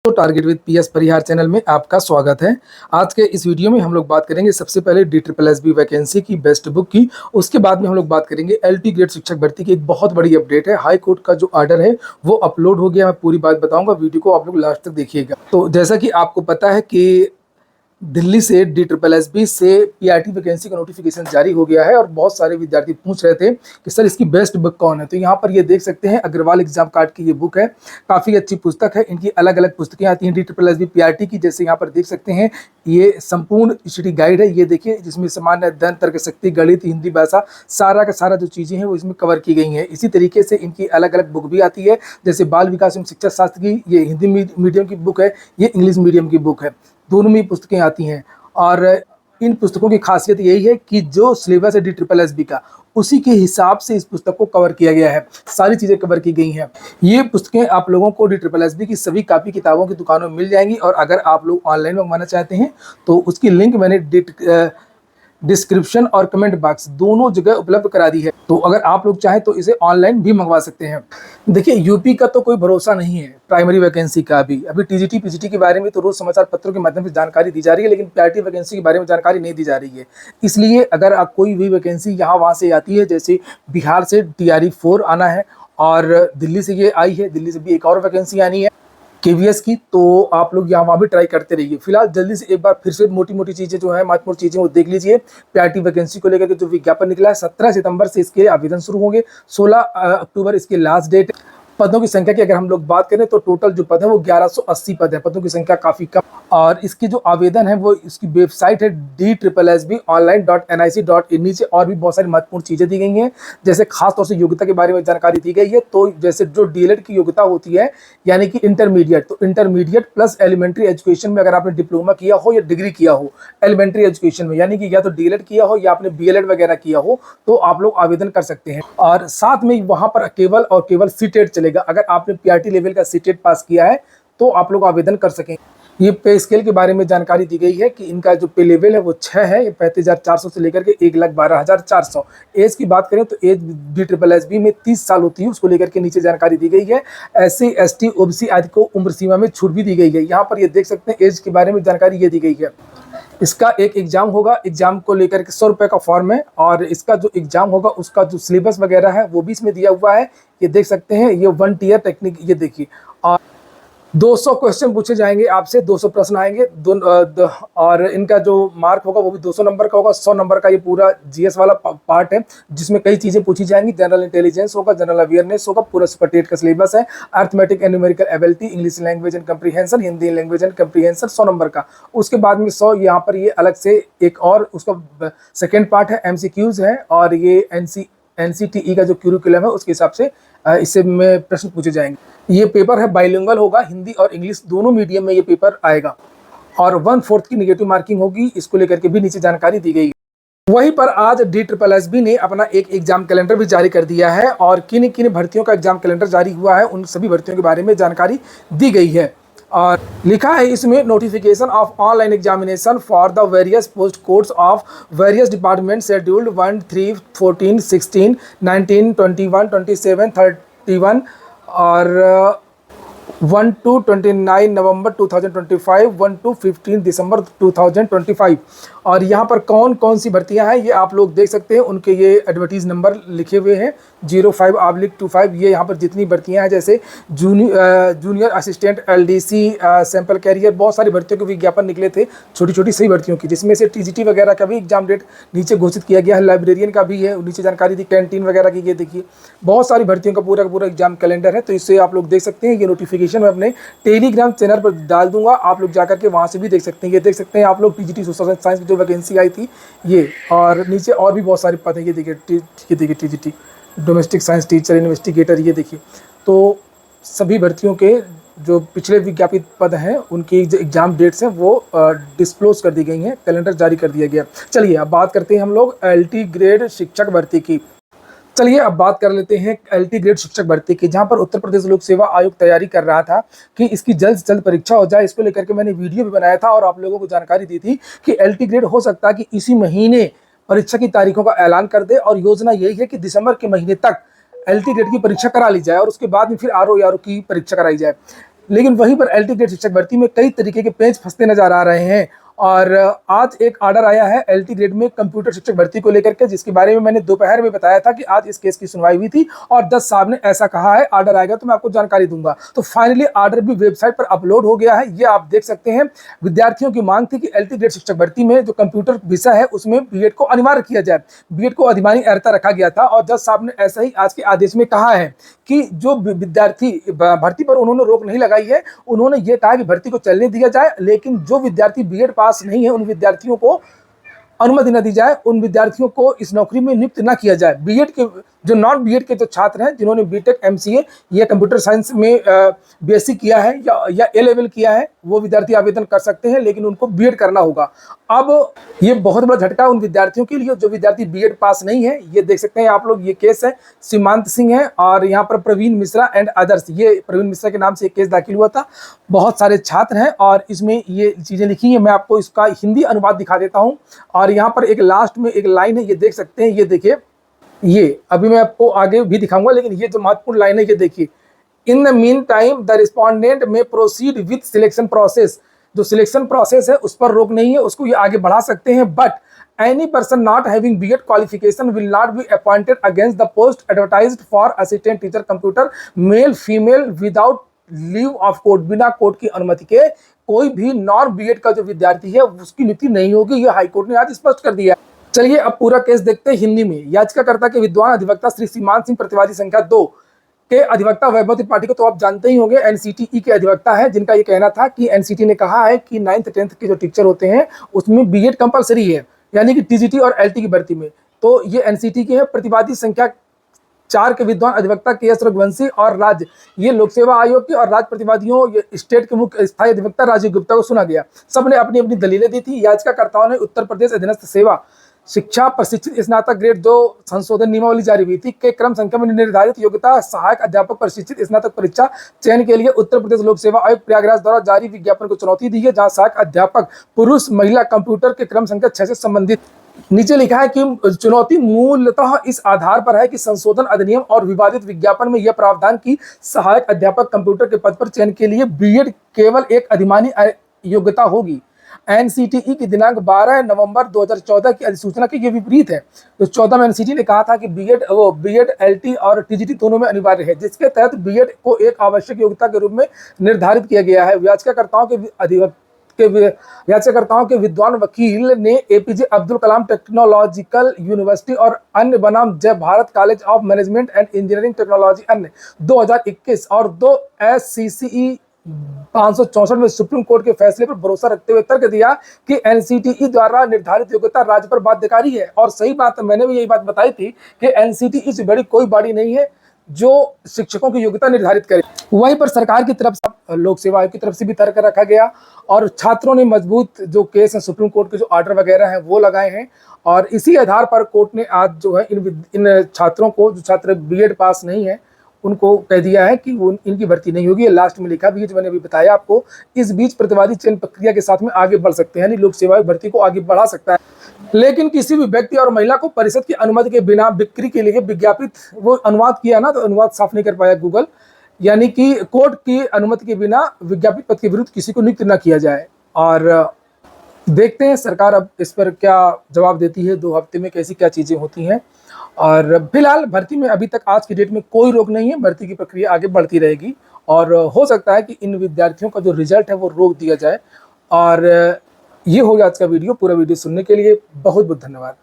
तो target with PS Parihar channel में आपका स्वागत है। आज के इस वीडियो में हम लोग बात करेंगे सबसे पहले DSSB वैकेंसी की बेस्ट बुक की। उसके बाद में हम लोग बात करेंगे LT ग्रेड शिक्षक भर्ती की। एक बहुत बड़ी अपडेट है, हाई कोर्ट का जो ऑर्डर है वो अपलोड हो गया। मैं पूरी बात बताऊंगा, वीडियो को आप लोग लास्ट तक देखिएगा। तो जैसा कि आपको पता है कि दिल्ली से DSSB से PRT वैकेंसी का नोटिफिकेशन जारी हो गया है और बहुत सारे विद्यार्थी पूछ रहे थे कि सर इसकी बेस्ट बुक कौन है। तो यहाँ पर ये देख सकते हैं, अग्रवाल एग्जाम कार्ड की ये बुक है। काफ़ी अच्छी पुस्तक है। इनकी अलग अलग पुस्तकें आती हैं DSSB PRT की। जैसे यहाँ पर देख सकते हैं, ये संपूर्ण स्टडी गाइड है। ये देखिए, जिसमें सामान्य अध्ययन, तर्कशक्ति, गणित, हिंदी भाषा, सारा का सारा जो चीज़ें हैं वो इसमें कवर की गई हैं। इसी तरीके से इनकी अलग अलग बुक भी आती है। जैसे बाल विकास एवं शिक्षा शास्त्र की ये हिंदी मीडियम की बुक है, ये इंग्लिश मीडियम की बुक है। दोनों में पुस्तकें आती हैं और इन पुस्तकों की खासियत यही है कि जो सिलेबस है DSSB का, उसी के हिसाब से इस पुस्तक को कवर किया गया है। सारी चीज़ें कवर की गई हैं। ये पुस्तकें आप लोगों को DSSB की सभी कापी किताबों की दुकानों में मिल जाएंगी और अगर आप लोग ऑनलाइन मंगवाना चाहते हैं तो उसकी लिंक मैंने डिस्क्रिप्शन और कमेंट बॉक्स दोनों जगह उपलब्ध करा दी है। तो अगर आप लोग चाहें तो इसे ऑनलाइन भी मंगवा सकते हैं। देखिए, यूपी का तो कोई भरोसा नहीं है प्राइमरी वैकेंसी का। अभी TGT PGT के बारे में तो रोज समाचार पत्रों के माध्यम से जानकारी दी जा रही है, लेकिन PRT वैकेंसी के बारे में जानकारी नहीं दी जा रही है। इसलिए अगर आप कोई भी वैकेंसी यहाँ वहाँ से आती है, जैसे बिहार से TRE-4 आना है और दिल्ली से ये आई है, दिल्ली से भी एक और वैकेंसी आनी है KVS की, तो आप लोग यहाँ वहाँ भी ट्राई करते रहिए। फिलहाल जल्दी से एक बार फिर से मोटी मोटी चीज़ें जो है, महत्वपूर्ण चीज़ें वो देख लीजिए। PRT वैकेंसी को लेकर के जो विज्ञापन निकला है, 17 सितंबर से इसके आवेदन शुरू होंगे, 16 अक्टूबर इसकी लास्ट डेट। पदों की संख्या की अगर हम लोग बात करें तो टोटल जो पद है वो 1180 पद है। पदों की संख्या काफ़ी कम और इसकी जो आवेदन है वो इसकी वेबसाइट है DSSBonline.nic.in। नीचे और भी बहुत सारी महत्वपूर्ण चीज़ें दी गई हैं, जैसे खास तौर से योग्यता के बारे में जानकारी दी गई है। तो जैसे जो DLED की योग्यता होती है, यानी कि इंटरमीडिएट, तो इंटरमीडिएट प्लस एलिमेंट्री एजुकेशन में अगर आपने डिप्लोमा किया हो या डिग्री किया हो एलिमेंट्री एजुकेशन में, यानी कि या तो DLED किया हो या आपने BLED वगैरह किया हो, तो आप लोग आवेदन कर सकते हैं। और साथ में वहाँ पर केवल और केवल CTET चलेगा। अगर आपने PRT लेवल का CTET पास किया है तो आप लोग आवेदन कर सकें। ये पे स्केल के बारे में जानकारी दी गई है कि इनका जो पे लेवल है वो 6 है, 35,400 से लेकर के 1,12,400। एज की बात करें तो एज DSSB में 30 साल होती है, उसको लेकर के नीचे जानकारी दी गई है। SC ST OBC आदि को उम्र सीमा में छूट भी दी गई है। यहाँ पर ये देख सकते हैं, एज के बारे में जानकारी ये दी गई है। इसका एक एग्जाम होगा, एग्जाम को लेकर के 100 रुपये का फॉर्म है और इसका जो एग्जाम होगा उसका जो सिलेबस वगैरह है वो भी इसमें दिया हुआ है। ये देख सकते हैं, ये 1 टियर टेक्निक, ये देखिए। और 200 क्वेश्चन पूछे जाएंगे आपसे, 200 प्रश्न आएंगे और इनका जो मार्क होगा वो भी 200 नंबर का होगा। 100 नंबर का ये पूरा GS वाला पार्ट है, जिसमें कई चीज़ें पूछी जाएंगी। जनरल इंटेलिजेंस होगा, जनरल अवेयरनेस होगा, पूरा सुपर टेट का सिलेबस है। Arithmetic and numerical ability, English language and comprehension, Hindi language and comprehension, 100 number का। उसके बाद में 100 यहाँ पर ये अलग से एक और उसका सेकेंड पार्ट है, MCQs है और ये NCTE का जो क्यूरिकुलम है उसके हिसाब से इससे में प्रश्न पूछे जाएंगे। ये पेपर है बाइलिंगुअल होगा, हिंदी और इंग्लिश दोनों मीडियम में ये पेपर आएगा और 1/4 की नेगेटिव मार्किंग होगी। इसको लेकर के भी नीचे जानकारी दी गई है। वहीं पर आज DSSB ने अपना एक एग्जाम कैलेंडर भी जारी कर दिया है और किन किन भर्तियों का एग्जाम कैलेंडर जारी हुआ है उन सभी भर्तियों के बारे में जानकारी दी गई है। और लिखा है इसमें, notification of online examination for the various post codes of various department scheduled 1, 3, 14, 16, 19, 21, 27, 31 और 1 to 29 नवंबर 2025, 1 to 15 दिसंबर 2025। और यहाँ पर कौन कौन सी भर्तियाँ हैं ये आप लोग देख सकते हैं। उनके ये एडवर्टीज नंबर लिखे हुए हैं 05/25। ये यहाँ पर जितनी भर्तियाँ हैं, जैसे junior assistant, LDC, sample carrier, बहुत सारी भर्तियों के विज्ञापन निकले थे, छोटी छोटी सही भर्तियों की, जिसमें से TGT वगैरह का भी एग्जाम डेट नीचे घोषित किया गया है। लाइब्रेरियन का भी है, नीचे जानकारी दी, कैंटीन वगैरह की। ये देखिए, बहुत सारी भर्तियों का पूरा एग्जाम कैलेंडर है। तो इससे आप लोग देख सकते हैं। ये नोटिफिकेशन मैं अपने टेलीग्राम चैनल पर डाल दूंगा, आप लोग जाकर के वहाँ से भी देख सकते हैं। ये देख सकते हैं आप लोग TGT सोशल साइंस की जो वैकेंसी आई थी ये, और नीचे और भी बहुत सारे पद हैं। ये देखिए, TGT domestic science teacher, investigator, ये देखिए। तो सभी भर्तियों के जो पिछले विज्ञापित पद हैं उनकी जो एग्जाम डेट्स हैं वो डिस्क्लोज कर दी गई हैं, कैलेंडर जारी कर दिया गया। चलिए अब बात करते हैं हम लोग LT ग्रेड शिक्षक भर्ती की। चलिए अब बात कर लेते हैं LT ग्रेड शिक्षक भर्ती की, जहां पर उत्तर प्रदेश लोक सेवा आयोग तैयारी कर रहा था कि इसकी जल्द से जल्द परीक्षा हो जाए। इसको लेकर के मैंने वीडियो भी बनाया था और आप लोगों को जानकारी दी थी कि LT ग्रेड हो सकता है कि इसी महीने परीक्षा की तारीखों का ऐलान कर दे और योजना यही है कि दिसंबर के महीने तक LT ग्रेड की परीक्षा करा ली जाए और उसके बाद में फिर RO की परीक्षा कराई जाए। लेकिन वहीं पर एलटी ग्रेड शिक्षक भर्ती में कई तरीके के पेंच फंसते नजर आ रहे हैं। और आज एक ऑर्डर आया है एलटी ग्रेड में कंप्यूटर शिक्षक भर्ती को लेकर के, जिसके बारे में मैंने दोपहर में बताया था कि आज इस केस की सुनवाई हुई थी और जज साहब ने ऐसा कहा है, ऑर्डर आएगा तो मैं आपको जानकारी दूंगा। तो फाइनली ऑर्डर भी वेबसाइट पर अपलोड हो गया है, ये आप देख सकते हैं। विद्यार्थियों की मांग थी कि एलटी ग्रेड शिक्षक भर्ती में जो कंप्यूटर विषय है उसमें बीएड को अनिवार्य किया जाए, बीएड को अधिमानी अर्हता रखा गया था। और जज साहब ने ऐसा ही आज के आदेश में कहा है कि जो विद्यार्थी भर्ती पर उन्होंने रोक नहीं लगाई है, उन्होंने ये कहा कि भर्ती को चलने दिया जाए, लेकिन जो विद्यार्थी बीएड पास नहीं है उन विद्यार्थियों को अनुमति न दी जाए, उन विद्यार्थियों को इस नौकरी में नियुक्त न किया जाए। बीएड के जो नॉन बीएड के जो छात्र हैं जिन्होंने बीटेक एमसीए या कंप्यूटर साइंस में बीएससी किया है या ए लेवल किया है, वो विद्यार्थी आवेदन कर सकते हैं, लेकिन उनको बीएड करना होगा। अब ये बहुत बड़ा झटका उन विद्यार्थियों के लिए जो विद्यार्थी बीएड पास नहीं है। ये देख सकते हैं आप लोग, ये केस है सीमांत सिंह है और यहाँ पर प्रवीण मिश्रा एंड अदर्स, ये प्रवीण मिश्रा के नाम से एक केस दाखिल हुआ था। बहुत सारे छात्र हैं और इसमें ये चीजें लिखी हैं। मैं आपको इसका हिंदी अनुवाद दिखा देता हूँ। और यहाँ पर एक लास्ट में एक लाइन है, ये देख सकते हैं, ये देखिए, ये अभी मैं आपको आगे भी दिखाऊंगा, लेकिन ये जो महत्वपूर्ण लाइन है ये देखिए, in the mean time the respondent में प्रोसीड विथ सिलेक्शन प्रोसेस। जो सिलेक्शन प्रोसेस है उस पर रोक नहीं है, उसको ये आगे बढ़ा सकते हैं। But any person not having BEd qualification will not be appointed against the post advertised for assistant teacher computer male female without leave of court. बिना कोर्ट की अनुमति के कोई भी नॉन बीएड का जो विद्यार्थी है उसकी नियुक्ति नहीं होगी, ये हाईकोर्ट ने आज स्पष्ट कर दिया है। चलिए अब पूरा केस देखते हैं हिंदी में। याचिकाकर्ता के विद्वान अधिवक्ता श्री सीमांत सिंह, प्रतिवादी संख्या 2 के अधिवक्ता वैभव त्रिपाठी को तो आप जानते ही होंगे, एनसीटीई के अधिवक्ता है, जिनका ये कहना था कि एनसीटी ने कहा है कि 9th 10th के जो टीचर होते हैं उसमें बीएड कंपलसरी है, यानी कि टीजीटी और एलटी की भर्ती में। तो ये एनसीटी के हैं। प्रतिवादी संख्या 4 के विद्वान अधिवक्ता के एस रघुवंशी और राज्य, ये लोक सेवा आयोग के और राज्य प्रतिवादियों स्टेट के मुख्य स्थायी अधिवक्ता राजीव गुप्ता को सुना गया। सबने अपनी अपनी दलीलें दी थी। याचिकाकर्ताओं ने उत्तर प्रदेश अधीनस्थ सेवा शिक्षा प्रशिक्षित स्नातक ग्रेड 2 संशोधन नियमावली जारी हुई थी के क्रम संख्या में निर्धारित योग्यता सहायक अध्यापक प्रशिक्षित स्नातक परीक्षा चयन के लिए उत्तर प्रदेश लोक सेवा आयोग प्रयागराज द्वारा जारी विज्ञापन को चुनौती दी है, जहां सहायक अध्यापक पुरुष महिला कंप्यूटर के क्रम संख्या 6 से संबंधित। नीचे लिखा है कि चुनौती मूलतः इस आधार पर है कि संशोधन अधिनियम और विवादित विज्ञापन में यह प्रावधान की सहायक अध्यापक कंप्यूटर के पद पर चयन के लिए बीएड केवल एक अधिमानी योग्यता होगी। एनसीटीई की दिनांक 12 नवंबर 2014 की अधिसूचना के ये विपरीत है। तो 14 में एनसीटी ने कहा था कि बीएड एलटी और टीजीटी दोनों में अनिवार्य है, जिसके तहत बीएड को एक आवश्यक योग्यता के रूप में निर्धारित किया गया है। याचिकाकर्ताओं के विद्वान वकील ने APJ Abdul Kalam technological university और अन्य बनाम जय Bharat college of management and engineering technology अन्य 2021 और 2 SCCE 564 में सुप्रीम कोर्ट के फैसले पर भरोसा रखते हुए तर्क दिया कि एनसीटीई द्वारा निर्धारित योग्यता राज्य पर बाध्यकारी है। और सही बात है, मैंने भी यही बात बताई थी कि एनसीटीई से बड़ी कोई बॉडी नहीं है जो शिक्षकों की योग्यता निर्धारित करे। वहीं पर सरकार की तरफ से, लोक सेवा आयोग की तरफ से भी तर्क रखा गया और छात्रों ने मजबूत जो केस है सुप्रीम कोर्ट के जो ऑर्डर वगैरह हैं वो लगाए हैं। और इसी आधार पर कोर्ट ने आज जो है इन छात्रों को, जो छात्र बीएड पास नहीं है, उनको कह दिया है कि वो इनकी भर्ती नहीं होगी। लास्ट में लिखा भी है जो मैंने अभी बताया आपको। इस बीच प्रतिवादी चयन प्रक्रिया के साथ में आगे बढ़ सकते हैं, यानी लोक सेवा भर्ती को आगे बढ़ा सकता है, लेकिन किसी भी व्यक्ति और महिला को परिषद की अनुमति के बिना बिक्री के लिए विज्ञापित, वो अनुवाद किया ना, तो अनुवाद साफ नहीं कर पाया गूगल, यानी कि कोर्ट की अनुमति के बिना विज्ञापित पद के विरुद्ध किसी को नियुक्त न किया जाए। और देखते हैं सरकार अब इस पर क्या जवाब देती है, 2 हफ्ते में कैसी क्या चीजें होती हैं। और फिलहाल भर्ती में अभी तक आज की डेट में कोई रोक नहीं है, भर्ती की प्रक्रिया आगे बढ़ती रहेगी और हो सकता है कि इन विद्यार्थियों का जो रिजल्ट है वो रोक दिया जाए। और ये हो गया आज का वीडियो। पूरा वीडियो सुनने के लिए बहुत बहुत धन्यवाद।